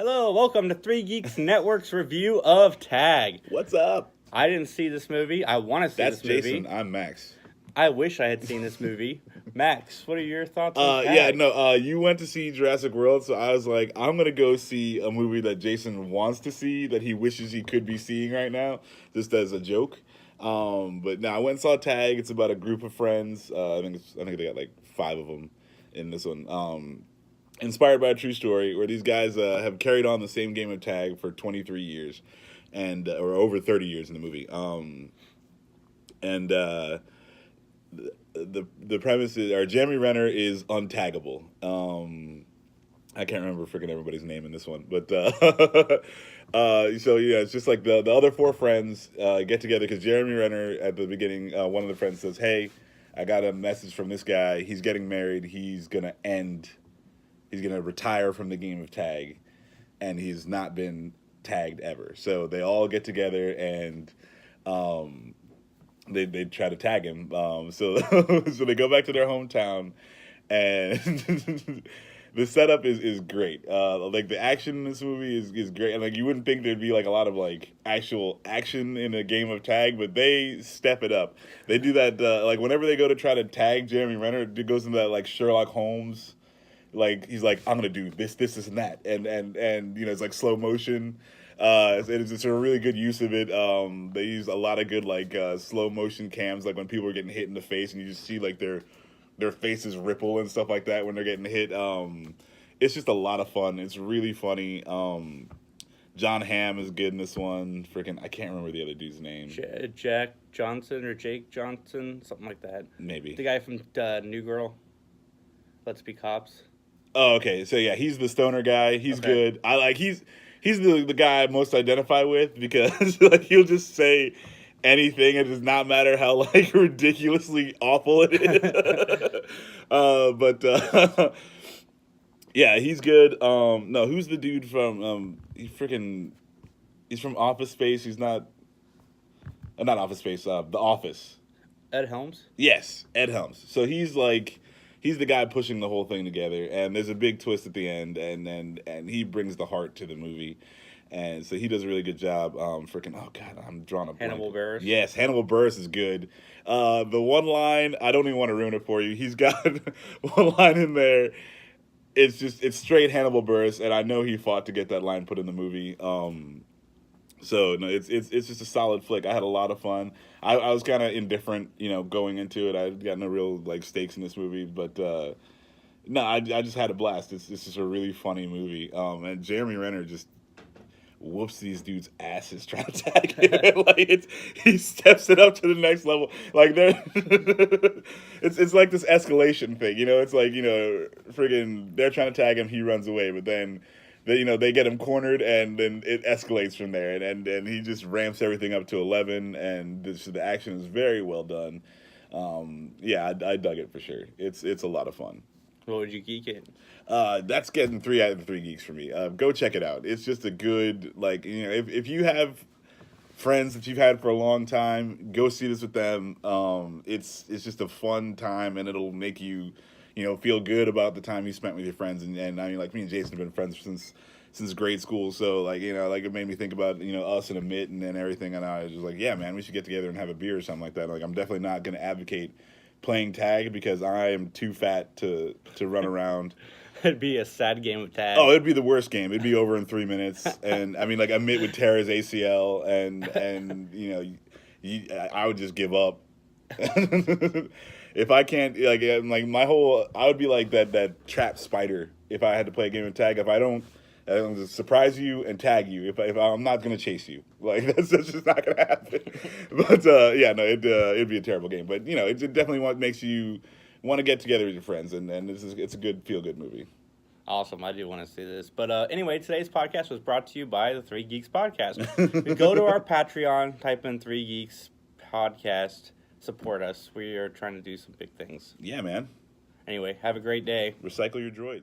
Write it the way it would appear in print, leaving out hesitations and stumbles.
Hello, welcome to Three Geeks Network's review of Tag. What's up? I didn't see this movie. I want to see That's this movie. Jason. I'm Max. I wish I had seen this movie. Max, what are your thoughts on Tag? You went to see Jurassic World, so I was like, I'm gonna go see a movie that Jason wants to see that he wishes he could be seeing right now, just as a joke. But no, I went and saw Tag. It's about a group of friends. I think they got like 5 of them in this one. Inspired by a true story where these guys have carried on the same game of tag for 23 years, and or over 30 years in the movie. The premise is, or Jeremy Renner is untaggable. I can't remember freaking everybody's name in this one, but so yeah, it's just like the other 4 friends get together because Jeremy Renner at the beginning, one of the friends says, "Hey, I got a message from this guy. He's getting married. He's gonna retire from the game of tag, and he's not been tagged ever." So they all get together and they try to tag him. So so they go back to their hometown, and the setup is great. Like the action in this movie is great, and like you wouldn't think there'd be like a lot of like actual action in a game of tag, but they step it up. They do that like whenever they go to try to tag Jeremy Renner, it goes into that like Sherlock Holmes. Like he's like, I'm gonna do this, and that, and it's like slow motion. It's a really good use of it. They use a lot of good like slow motion cams, like when people are getting hit in the face, and you just see like their faces ripple and stuff like that when they're getting hit. It's just a lot of fun. It's really funny. John Hamm is good in this one. Freaking, I can't remember the other dude's name. Jack Johnson or Jake Johnson, something like that. Maybe the guy from New Girl. Let's Be Cops. Oh, okay. So yeah, he's the stoner guy. He's okay. good. I like he's the guy I most identify with because like he'll just say anything. It does not matter how like ridiculously awful it is. Yeah, he's good. No, who's the dude from he's from Office Space. He's not Office Space. The Office. Ed Helms? Yes, Ed Helms. So he's the guy pushing the whole thing together, and there's a big twist at the end, and he brings the heart to the movie, and so he does a really good job. Oh God, I'm drawing a blank. Hannibal Buress. Yes, Hannibal Buress is good. The one line, I don't even want to ruin it for you. He's got one line in there. It's straight Hannibal Buress, and I know he fought to get that line put in the movie. So no, it's just a solid flick. I had a lot of fun. I was kind of indifferent, going into it. I got no real like stakes in this movie, but no, I just had a blast. It's just a really funny movie. And Jeremy Renner just whoops these dudes' asses trying to tag him. He steps it up to the next level. Like it's like this escalation thing. It's like friggin' they're trying to tag him, he runs away, but then. They get him cornered, and then it escalates from there, and he just ramps everything up to 11, and the action is very well done. Yeah, I dug it for sure. It's a lot of fun. What would you geek it? That's getting 3 out of 3 geeks for me. Go check it out. It's just a good if you have friends that you've had for a long time, go see this with them. It's just a fun time, and it'll make you. Feel good about the time you spent with your friends, and I mean, like me and Jason have been friends since grade school, so it made me think about us and Amit and everything, and I was just like, yeah, man, we should get together and have a beer or something like that. Like, I'm definitely not going to advocate playing tag because I am too fat to run around. It'd be a sad game of tag. Oh, it'd be the worst game. It'd be over in 3 minutes, and I mean, like Amit would tear his ACL, and I would just give up. If I can't, I would be like that trapped spider if I had to play a game of tag. If I don't just surprise you and tag you, if I'm not going to chase you, like that's just not going to happen. But yeah, no, it'd be a terrible game. But it definitely makes you want to get together with your friends, and it's a good feel good movie. Awesome, I do want to see this. But anyway, today's podcast was brought to you by the Three Geeks Podcast. Go to our Patreon, type in Three Geeks Podcast. Support us. We are trying to do some big things. Yeah, man. Anyway, have a great day. Recycle your droids.